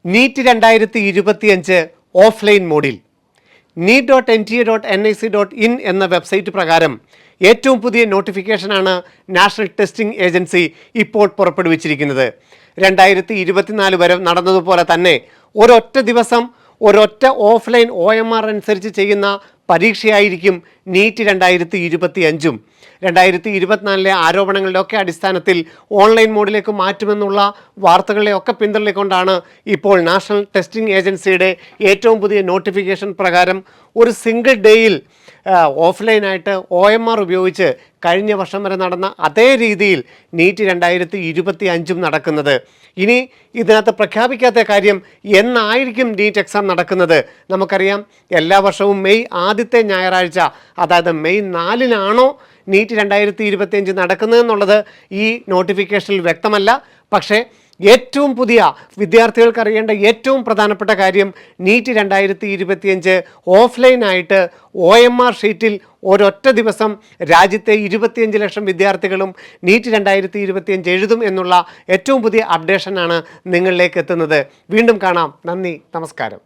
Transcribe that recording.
NEET 2025 offline മോഡിൽ NEET.NTA.NIC.in എന്ന website പ്രകാരം ഏറ്റവും പുതിയ നോട്ടിഫിക്കേഷനാണ് നാഷണൽ ടെസ്റ്റിംഗ് ഏജൻസി ഇപ്പോൾ പുറപ്പെടുവിച്ചിരിക്കുന്നത്. 2024 വരെ നടന്നതുപോലെ തന്നെ ഒരൊറ്റ ദിവസം ഒരൊറ്റ ഓഫ്ലൈൻ OMR അനുസരിച്ച് ചെയ്യുന്ന പരീക്ഷയായിരിക്കും നീറ്റ് 2025. 2024 ആരോപണങ്ങളുടെ ഒക്കെ അടിസ്ഥാനത്തിൽ ഓൺലൈൻ മോഡിലേക്ക് മാറ്റുമെന്നുള്ള വാർത്തകളെയൊക്കെ പിന്തള്ളിക്കൊണ്ടാണ് ഇപ്പോൾ നാഷണൽ ടെസ്റ്റിംഗ് ഏജൻസിയുടെ ഏറ്റവും പുതിയ നോട്ടിഫിക്കേഷൻ പ്രകാരം ഒരു സിംഗിൾ ഡേയിൽ ഓഫ്ലൈനായിട്ട് OMR ഉപയോഗിച്ച് കഴിഞ്ഞ വർഷം വരെ നടന്ന അതേ രീതിയിൽ നീറ്റ് 2025 നടക്കുന്നത്. ഇനി ഇതിനകത്ത് പ്രഖ്യാപിക്കാത്ത കാര്യം എന്നായിരിക്കും നീറ്റ് എക്സാം നടക്കുന്നത്. നമുക്കറിയാം, എല്ലാ വർഷവും മെയ് ആദ്യത്തെ ഞായറാഴ്ച, അതായത് മെയ് 4-നാണോ നീറ്റ് 2025 നടക്കുന്നതെന്നുള്ളത് ഈ നോട്ടിഫിക്കേഷനിൽ വ്യക്തമല്ല. പക്ഷേ ഏറ്റവും പുതിയ വിദ്യാർത്ഥികൾക്ക് അറിയേണ്ട ഏറ്റവും പ്രധാനപ്പെട്ട കാര്യം, നീറ്റ് 2025 ഓഫ്ലൈനായിട്ട് OMR ഷീറ്റിൽ ഒരൊറ്റ ദിവസം രാജ്യത്തെ 25 ലക്ഷം വിദ്യാർത്ഥികളും നീറ്റ് 2025 എഴുതും എന്നുള്ള ഏറ്റവും പുതിയ അപ്ഡേഷനാണ് നിങ്ങളിലേക്ക് എത്തുന്നത്. വീണ്ടും കാണാം. നന്ദി, നമസ്കാരം.